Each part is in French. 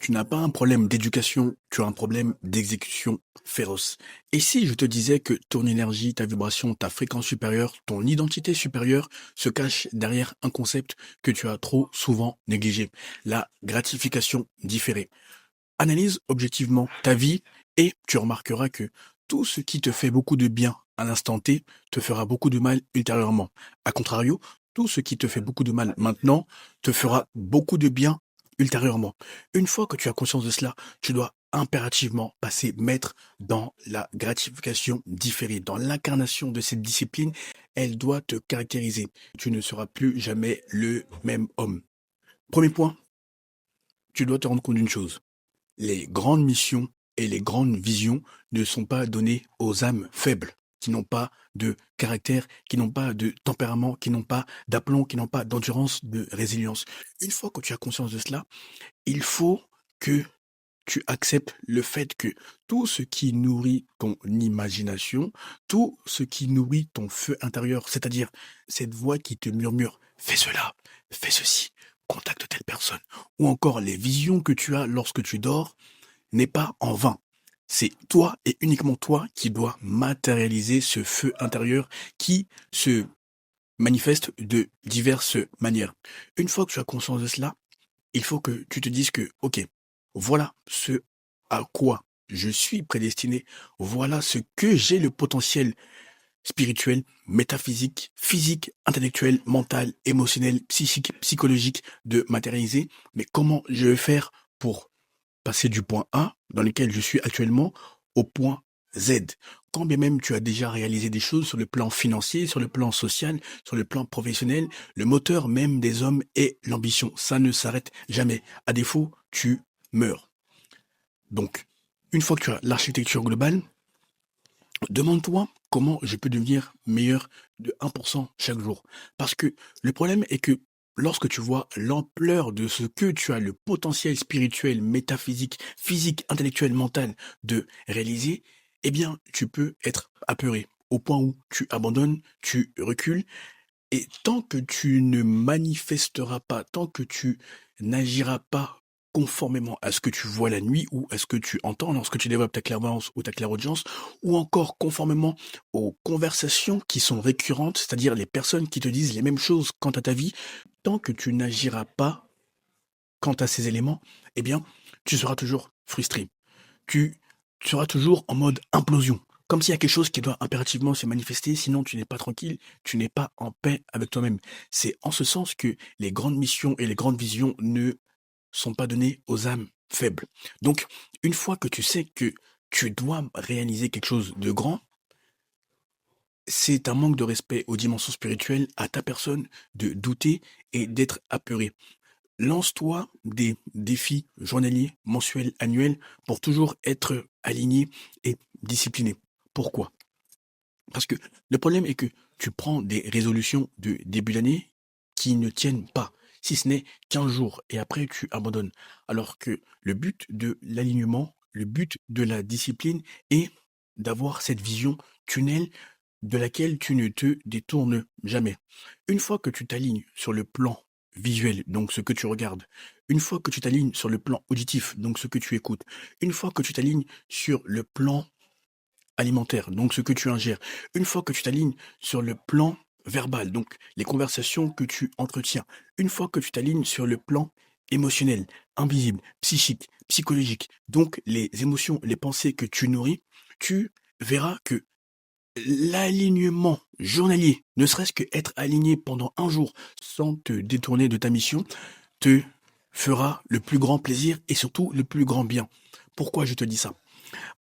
Tu n'as pas un problème d'éducation, tu as un problème d'exécution féroce. Et si je te disais que ton énergie, ta vibration, ta fréquence supérieure, ton identité supérieure se cache derrière un concept que tu as trop souvent négligé, la gratification différée. Analyse objectivement ta vie et tu remarqueras que tout ce qui te fait beaucoup de bien à l'instant T te fera beaucoup de mal ultérieurement. A contrario, tout ce qui te fait beaucoup de mal maintenant te fera beaucoup de bien ultérieurement. Une fois que tu as conscience de cela, tu dois impérativement passer maître dans la gratification différée, dans l'incarnation de cette discipline. Elle doit te caractériser. Tu ne seras plus jamais le même homme. Premier point, tu dois te rendre compte d'une chose. Les grandes missions et les grandes visions ne sont pas données aux âmes faibles, qui n'ont pas de caractère, qui n'ont pas de tempérament, qui n'ont pas d'aplomb, qui n'ont pas d'endurance, de résilience. Une fois que tu as conscience de cela, il faut que tu acceptes le fait que tout ce qui nourrit ton imagination, tout ce qui nourrit ton feu intérieur, c'est-à-dire cette voix qui te murmure, fais cela, fais ceci, contacte telle personne, ou encore les visions que tu as lorsque tu dors, n'est pas en vain. C'est toi et uniquement toi qui dois matérialiser ce feu intérieur qui se manifeste de diverses manières. Une fois que tu as conscience de cela, il faut que tu te dises que, ok, voilà ce à quoi je suis prédestiné, voilà ce que j'ai le potentiel spirituel, métaphysique, physique, intellectuel, mental, émotionnel, psychique, psychologique de matérialiser, mais comment je vais faire pour passer du point A, dans lequel je suis actuellement, au point Z. Quand bien même tu as déjà réalisé des choses sur le plan financier, sur le plan social, sur le plan professionnel, le moteur même des hommes est l'ambition. Ça ne s'arrête jamais. À défaut, tu meurs. Donc, une fois que tu as l'architecture globale, demande-toi comment je peux devenir meilleur de 1% chaque jour. Parce que le problème est que lorsque tu vois l'ampleur de ce que tu as le potentiel spirituel, métaphysique, physique, intellectuel, mental de réaliser, eh bien, tu peux être apeuré au point où tu abandonnes, tu recules. Et tant que tu ne manifesteras pas, tant que tu n'agiras pas conformément à ce que tu vois la nuit ou à ce que tu entends lorsque tu développes ta clairvoyance ou ta clairaudience, ou encore conformément aux conversations qui sont récurrentes, c'est-à-dire les personnes qui te disent les mêmes choses quant à ta vie, tant que tu n'agiras pas quant à ces éléments, eh bien, tu seras toujours frustré. Tu seras toujours en mode implosion. Comme s'il y a quelque chose qui doit impérativement se manifester, sinon tu n'es pas tranquille, tu n'es pas en paix avec toi-même. C'est en ce sens que les grandes missions et les grandes visions ne sont pas données aux âmes faibles. Donc, une fois que tu sais que tu dois réaliser quelque chose de grand, c'est un manque de respect aux dimensions spirituelles, à ta personne, de douter et d'être apeuré. Lance-toi des défis journaliers, mensuels, annuels, pour toujours être aligné et discipliné. Pourquoi? Parce que le problème est que tu prends des résolutions de début d'année qui ne tiennent pas, si ce n'est 15 jours, et après tu abandonnes. Alors que le but de l'alignement, le but de la discipline est d'avoir cette vision tunnel de laquelle tu ne te détournes jamais. Une fois que tu t'alignes sur le plan visuel, donc ce que tu regardes, une fois que tu t'alignes sur le plan auditif, donc ce que tu écoutes, une fois que tu t'alignes sur le plan alimentaire, donc ce que tu ingères, une fois que tu t'alignes sur le plan verbal, donc les conversations que tu entretiens, une fois que tu t'alignes sur le plan émotionnel, invisible, psychique, psychologique, donc les émotions, les pensées que tu nourris, tu verras que l'alignement journalier, ne serait-ce que être aligné pendant un jour sans te détourner de ta mission, te fera le plus grand plaisir et surtout le plus grand bien. Pourquoi je te dis ça?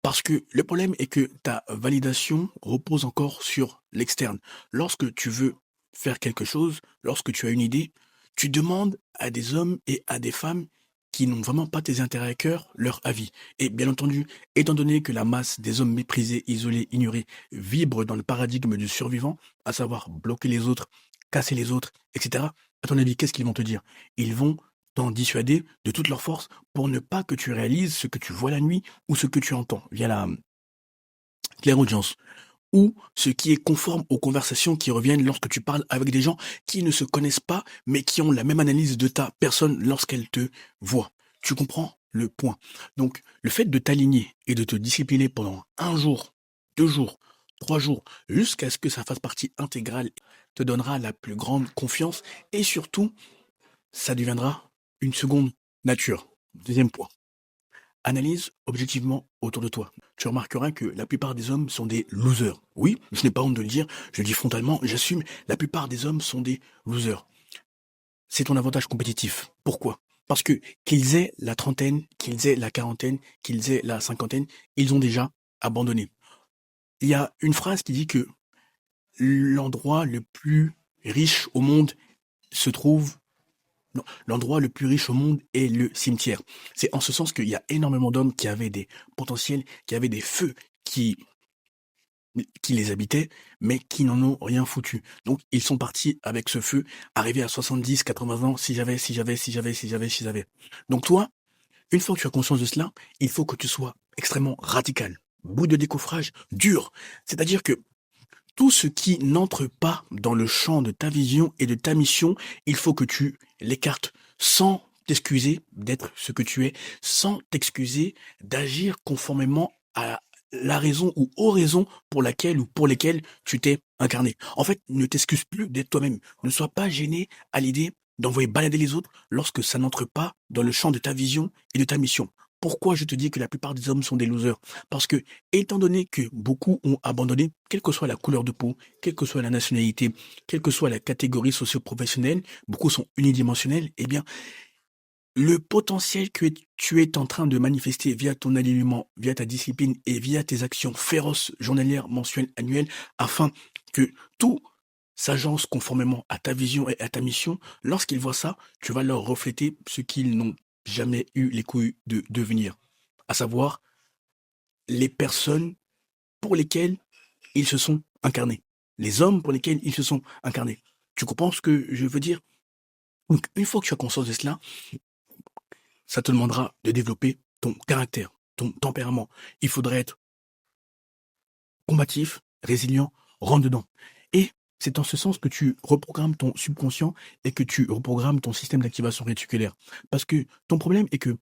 Parce que le problème est que ta validation repose encore sur l'externe. Lorsque tu veux faire quelque chose, lorsque tu as une idée, tu demandes à des hommes et à des femmes qui n'ont vraiment pas tes intérêts à cœur leur avis. Et bien entendu, étant donné que la masse des hommes méprisés, isolés, ignorés vibre dans le paradigme du survivant, à savoir bloquer les autres, casser les autres, etc., à ton avis, qu'est-ce qu'ils vont te dire? Ils vont t'en dissuader de toute leur force pour ne pas que tu réalises ce que tu vois la nuit ou ce que tu entends via la clairaudience, ou ce qui est conforme aux conversations qui reviennent lorsque tu parles avec des gens qui ne se connaissent pas, mais qui ont la même analyse de ta personne lorsqu'elles te voient. Tu comprends le point. Donc, le fait de t'aligner et de te discipliner pendant un jour, 2 jours, 3 jours, jusqu'à ce que ça fasse partie intégrale, te donnera la plus grande confiance et surtout, ça deviendra une seconde nature. Deuxième point. Analyse objectivement autour de toi. Tu remarqueras que la plupart des hommes sont des losers. Oui, je n'ai pas honte de le dire, je le dis frontalement, j'assume, la plupart des hommes sont des losers. C'est ton avantage compétitif. Pourquoi? Parce que qu'ils aient la trentaine, qu'ils aient la quarantaine, qu'ils aient la cinquantaine, ils ont déjà abandonné. Il y a une phrase qui dit que l'endroit le plus riche au monde se trouve non, l'endroit le plus riche au monde est le cimetière. C'est en ce sens qu'il y a énormément d'hommes qui avaient des potentiels, qui avaient des feux qui les habitaient, mais qui n'en ont rien foutu. Donc, ils sont partis avec ce feu, arrivés à 70, 80 ans, si j'avais, si j'avais, si j'avais, si j'avais, si j'avais. Donc toi, une fois que tu as conscience de cela, il faut que tu sois extrêmement radical. Bout de décoffrage, dur. C'est-à-dire que tout ce qui n'entre pas dans le champ de ta vision et de ta mission, il faut que tu l'écartes sans t'excuser d'être ce que tu es, sans t'excuser d'agir conformément à la raison ou aux raisons pour laquelle ou pour lesquelles tu t'es incarné. En fait, ne t'excuse plus d'être toi-même. Ne sois pas gêné à l'idée d'envoyer balader les autres lorsque ça n'entre pas dans le champ de ta vision et de ta mission. Pourquoi je te dis que la plupart des hommes sont des losers? Parce que, étant donné que beaucoup ont abandonné, quelle que soit la couleur de peau, quelle que soit la nationalité, quelle que soit la catégorie socio-professionnelle, beaucoup sont unidimensionnels, eh bien, le potentiel que tu es en train de manifester via ton alignement, via ta discipline et via tes actions féroces, journalières, mensuelles, annuelles, afin que tout s'agence conformément à ta vision et à ta mission, lorsqu'ils voient ça, tu vas leur refléter ce qu'ils n'ont jamais eu les couilles de devenir, à savoir les personnes pour lesquelles ils se sont incarnés, les hommes pour lesquels ils se sont incarnés. Tu comprends ce que je veux dire? Donc, une fois que tu as conscience de cela, ça te demandera de développer ton caractère, ton tempérament. Il faudrait être combatif, résilient, rentre dedans. Et c'est en ce sens que tu reprogrammes ton subconscient et que tu reprogrammes ton système d'activation réticulaire. Parce que ton problème est que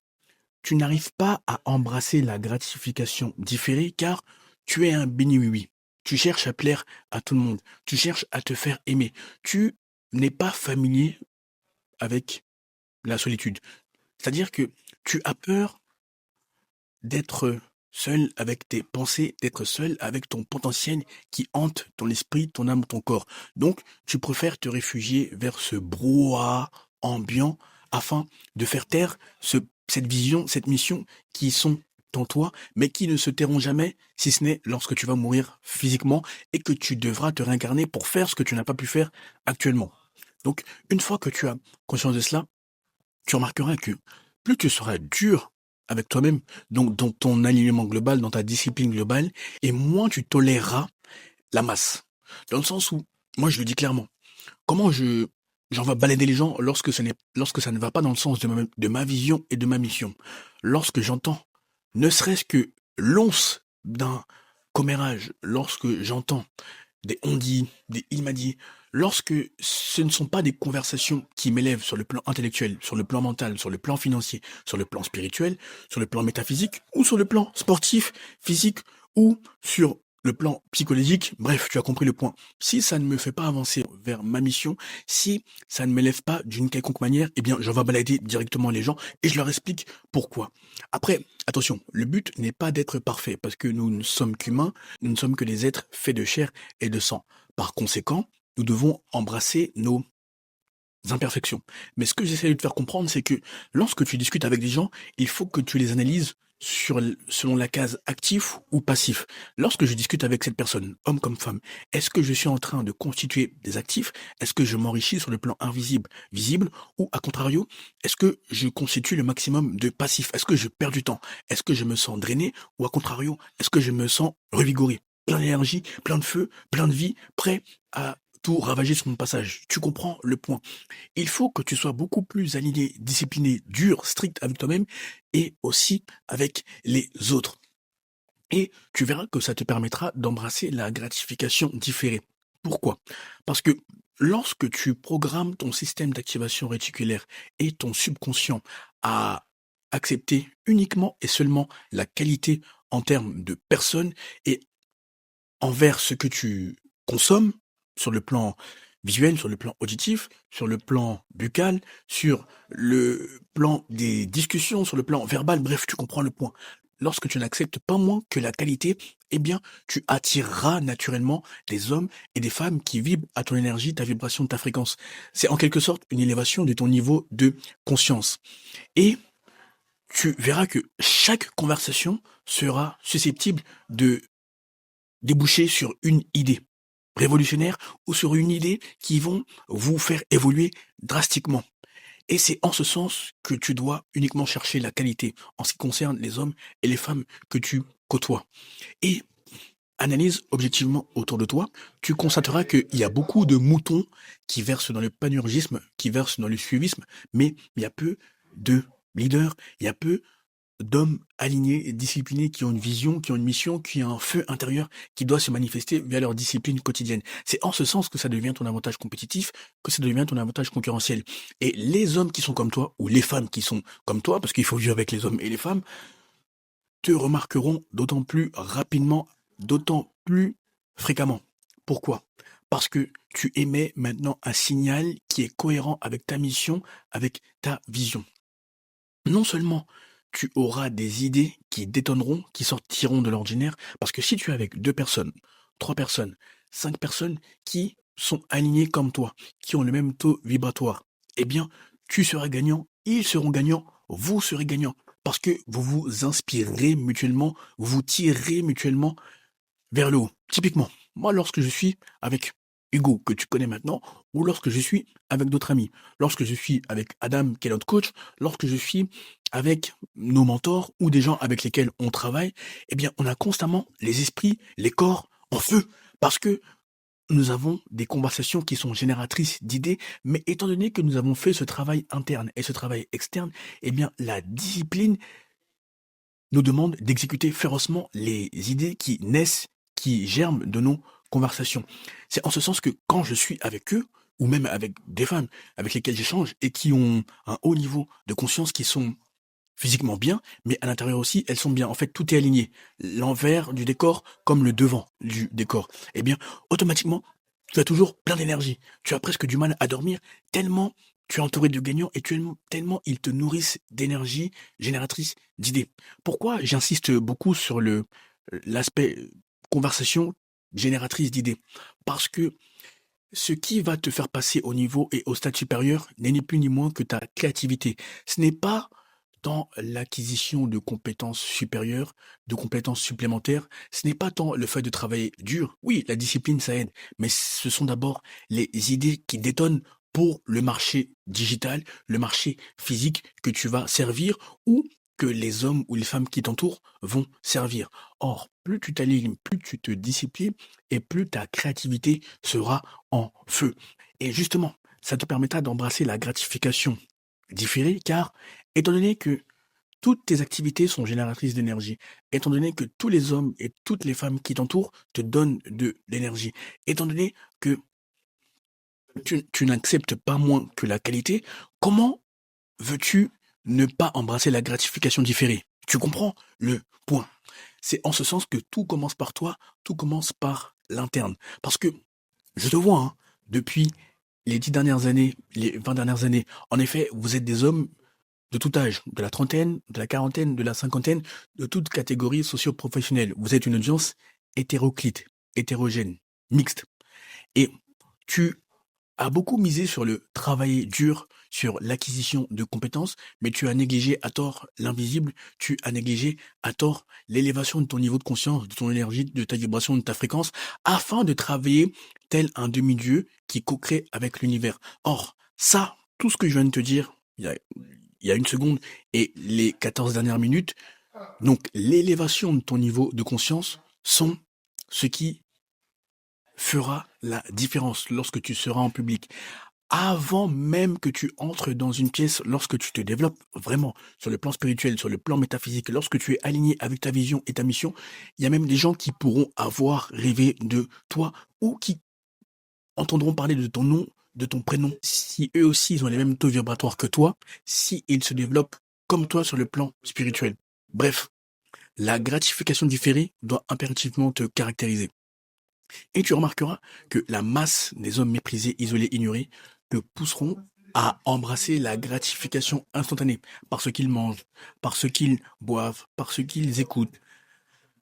tu n'arrives pas à embrasser la gratification différée car tu es un béni oui-oui. Tu cherches à plaire à tout le monde. Tu cherches à te faire aimer. Tu n'es pas familier avec la solitude. C'est-à-dire que tu as peur d'être seul avec tes pensées, d'être seul avec ton potentiel qui hante ton esprit, ton âme, ton corps. Donc, tu préfères te réfugier vers ce brouhaha ambiant afin de faire taire cette vision, cette mission qui sont en toi, mais qui ne se tairont jamais, si ce n'est lorsque tu vas mourir physiquement et que tu devras te réincarner pour faire ce que tu n'as pas pu faire actuellement. Donc, une fois que tu as conscience de cela, tu remarqueras que plus tu seras dur avec toi-même, donc dans ton alignement global, dans ta discipline globale, et moins tu toléreras la masse. Dans le sens où, moi je le dis clairement, comment j'en vais balader les gens lorsque ça ne va pas dans le sens de ma vision et de ma mission. Lorsque j'entends, ne serait-ce que l'once d'un commérage, lorsque j'entends des on-dit, des il m'a dit, lorsque ce ne sont pas des conversations qui m'élèvent sur le plan intellectuel, sur le plan mental, sur le plan financier, sur le plan spirituel, sur le plan métaphysique, ou sur le plan sportif, physique, ou sur le plan psychologique, bref, tu as compris le point. Si ça ne me fait pas avancer vers ma mission, si ça ne m'élève pas d'une quelconque manière, eh bien, je vais balader directement les gens et je leur explique pourquoi. Après, attention, le but n'est pas d'être parfait parce que nous ne sommes qu'humains, nous ne sommes que des êtres faits de chair et de sang. Par conséquent, nous devons embrasser nos imperfections. Mais ce que j'essaie de te faire comprendre, c'est que lorsque tu discutes avec des gens, il faut que tu les analyses selon la case actif ou passif. Lorsque je discute avec cette personne, homme comme femme, est-ce que je suis en train de constituer des actifs? Est-ce que je m'enrichis sur le plan invisible, visible? Ou à contrario, est-ce que je constitue le maximum de passifs? Est-ce que je perds du temps? Est-ce que je me sens drainé? Ou à contrario, est-ce que je me sens revigoré? Plein d'énergie, plein de feu, plein de vie, prêt à tout ravager sur mon passage. Tu comprends le point. Il faut que tu sois beaucoup plus aligné, discipliné, dur, strict avec toi-même et aussi avec les autres. Et tu verras que ça te permettra d'embrasser la gratification différée. Pourquoi? Parce que lorsque tu programmes ton système d'activation réticulaire et ton subconscient à accepter uniquement et seulement la qualité en termes de personne et envers ce que tu consommes sur le plan visuel, sur le plan auditif, sur le plan buccal, sur le plan des discussions, sur le plan verbal, bref, tu comprends le point. Lorsque tu n'acceptes pas moins que la qualité, eh bien, tu attireras naturellement des hommes et des femmes qui vibrent à ton énergie, ta vibration, ta fréquence. C'est en quelque sorte une élévation de ton niveau de conscience. Et tu verras que chaque conversation sera susceptible de déboucher sur une idée révolutionnaire ou sur une idée qui vont vous faire évoluer drastiquement. Et c'est en ce sens que tu dois uniquement chercher la qualité en ce qui concerne les hommes et les femmes que tu côtoies. Et analyse objectivement autour de toi, tu constateras qu'il y a beaucoup de moutons qui versent dans le panurgisme, qui versent dans le suivisme, mais il y a peu de leaders, il y a peu d'hommes alignés, disciplinés, qui ont une vision, qui ont une mission, qui ont un feu intérieur qui doit se manifester via leur discipline quotidienne. C'est en ce sens que ça devient ton avantage compétitif, que ça devient ton avantage concurrentiel. Et les hommes qui sont comme toi, ou les femmes qui sont comme toi, parce qu'il faut vivre avec les hommes et les femmes, te remarqueront d'autant plus rapidement, d'autant plus fréquemment. Pourquoi? Parce que tu émets maintenant un signal qui est cohérent avec ta mission, avec ta vision. Non seulement tu auras des idées qui détonneront, qui sortiront de l'ordinaire, parce que si tu es avec 2 personnes, 3 personnes, 5 personnes qui sont alignées comme toi, qui ont le même taux vibratoire, eh bien, tu seras gagnant, ils seront gagnants, vous serez gagnants, parce que vous vous inspirez mutuellement, vous vous tirez mutuellement vers le haut. Typiquement, moi, lorsque je suis avec Hugo, que tu connais maintenant, ou lorsque je suis avec d'autres amis, lorsque je suis avec Adam, qui est notre coach, lorsque je suis avec nos mentors ou des gens avec lesquels on travaille, eh bien, on a constamment les esprits, les corps en feu, parce que nous avons des conversations qui sont génératrices d'idées, mais étant donné que nous avons fait ce travail interne et ce travail externe, eh bien, la discipline nous demande d'exécuter férocement les idées qui naissent, qui germent de nos conversations. C'est en ce sens que quand je suis avec eux, ou même avec des femmes avec lesquelles j'échange et qui ont un haut niveau de conscience, qui sont physiquement bien, mais à l'intérieur aussi, elles sont bien. En fait, tout est aligné. L'envers du décor comme le devant du décor. Eh bien, automatiquement, tu as toujours plein d'énergie. Tu as presque du mal à dormir tellement tu es entouré de gagnants et tellement ils te nourrissent d'énergie génératrice d'idées. Pourquoi j'insiste beaucoup sur l'aspect conversation génératrice d'idées? Parce que ce qui va te faire passer au niveau et au stade supérieur n'est ni plus ni moins que ta créativité. Ce n'est pas tant l'acquisition de compétences supérieures, de compétences supplémentaires, ce n'est pas tant le fait de travailler dur. Oui, la discipline, ça aide, mais ce sont d'abord les idées qui détonnent pour le marché digital, le marché physique que tu vas servir ou que les hommes ou les femmes qui t'entourent vont servir. Or, plus tu t'alignes, plus tu te disciplines et plus ta créativité sera en feu. Et justement, ça te permettra d'embrasser la gratification différée car étant donné que toutes tes activités sont génératrices d'énergie, étant donné que tous les hommes et toutes les femmes qui t'entourent te donnent de l'énergie, étant donné que tu n'acceptes pas moins que la qualité, comment veux-tu ne pas embrasser la gratification différée? Tu comprends le point. C'est en ce sens que tout commence par toi, tout commence par l'interne. Parce que je te vois, hein, depuis les 10 dernières années, les 20 dernières années, en effet, vous êtes des hommes de tout âge, de la trentaine, de la quarantaine, de la cinquantaine, de toute catégorie socio-professionnelle. Vous êtes une audience hétéroclite, hétérogène, mixte. Et tu as beaucoup misé sur le travailler dur, sur l'acquisition de compétences, mais tu as négligé à tort l'invisible, tu as négligé à tort l'élévation de ton niveau de conscience, de ton énergie, de ta vibration, de ta fréquence, afin de travailler tel un demi-dieu qui co-crée avec l'univers. Or, ça, tout ce que je viens de te dire, il y a une seconde et les 14 dernières minutes, donc l'élévation de ton niveau de conscience sont ce qui fera la différence lorsque tu seras en public. Avant même que tu entres dans une pièce, lorsque tu te développes vraiment sur le plan spirituel, sur le plan métaphysique, lorsque tu es aligné avec ta vision et ta mission, il y a même des gens qui pourront avoir rêvé de toi ou qui entendront parler de ton nom, de ton prénom. Si eux aussi ils ont les mêmes taux vibratoires que toi, si ils se développent comme toi sur le plan spirituel. Bref, la gratification différée doit impérativement te caractériser. Et tu remarqueras que la masse des hommes méprisés, isolés, ignorés te pousseront à embrasser la gratification instantanée par ce qu'ils mangent, par ce qu'ils boivent, par ce qu'ils écoutent,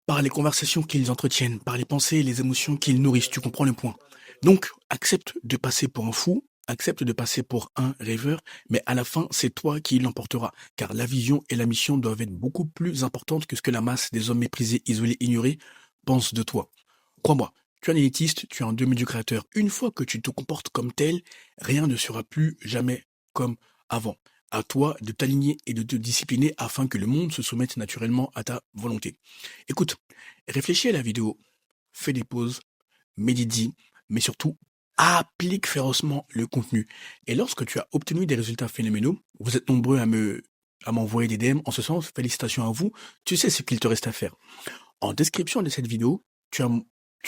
par les conversations qu'ils entretiennent, par les pensées et les émotions qu'ils nourrissent. Tu comprends le point. Donc, accepte de passer pour un fou, accepte de passer pour un rêveur, mais à la fin, c'est toi qui l'emporteras, car la vision et la mission doivent être beaucoup plus importantes que ce que la masse des hommes méprisés, isolés, ignorés pensent de toi. Crois-moi, tu es un élitiste, tu es un demi du créateur. Une fois que tu te comportes comme tel, rien ne sera plus jamais comme avant. À toi de t'aligner et de te discipliner afin que le monde se soumette naturellement à ta volonté. Écoute, réfléchis à la vidéo, fais des pauses, médite, mais surtout, applique férocement le contenu. Et lorsque tu as obtenu des résultats phénoménaux, vous êtes nombreux à m'envoyer des DM en ce sens, félicitations à vous, tu sais ce qu'il te reste à faire. En description de cette vidéo, tu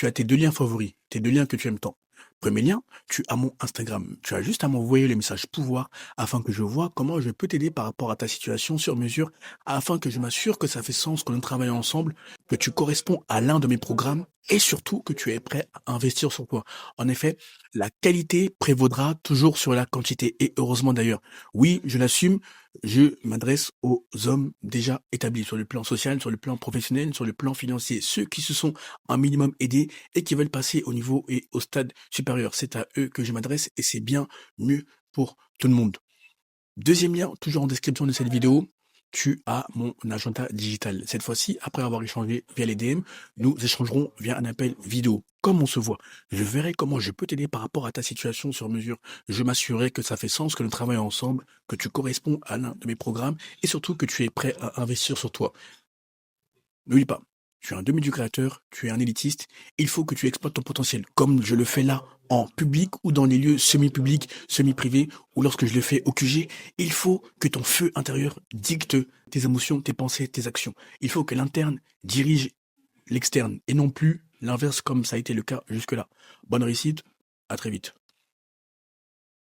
as tes 2 liens favoris, tes 2 liens que tu aimes tant. Premier lien, tu as mon Instagram. Tu as juste à m'envoyer le message pouvoir afin que je vois comment je peux t'aider par rapport à ta situation sur mesure, afin que je m'assure que ça fait sens, que nous travaillons ensemble, que tu corresponds à l'un de mes programmes et surtout que tu es prêt à investir sur toi. En effet, la qualité prévaudra toujours sur la quantité et heureusement d'ailleurs. Oui, je l'assume, je m'adresse aux hommes déjà établis sur le plan social, sur le plan professionnel, sur le plan financier, ceux qui se sont un minimum aidés et qui veulent passer au niveau et au stade supérieur. C'est à eux que je m'adresse et c'est bien mieux pour tout le monde. Deuxième lien, toujours en description de cette vidéo, tu as mon agenda digital. Cette fois-ci, après avoir échangé via les DM, nous échangerons via un appel vidéo. Comme on se voit, je verrai comment je peux t'aider par rapport à ta situation sur mesure. Je m'assurerai que ça fait sens, que nous travaillons ensemble, que tu corresponds à l'un de mes programmes et surtout que tu es prêt à investir sur toi. N'oublie pas, tu es un demi du créateur, tu es un élitiste, il faut que tu exploites ton potentiel, comme je le fais là, en public ou dans les lieux semi-publics, semi-privés, ou lorsque je le fais au QG, il faut que ton feu intérieur dicte tes émotions, tes pensées, tes actions. Il faut que l'interne dirige l'externe, et non plus l'inverse comme ça a été le cas jusque-là. Bonne réussite, à très vite.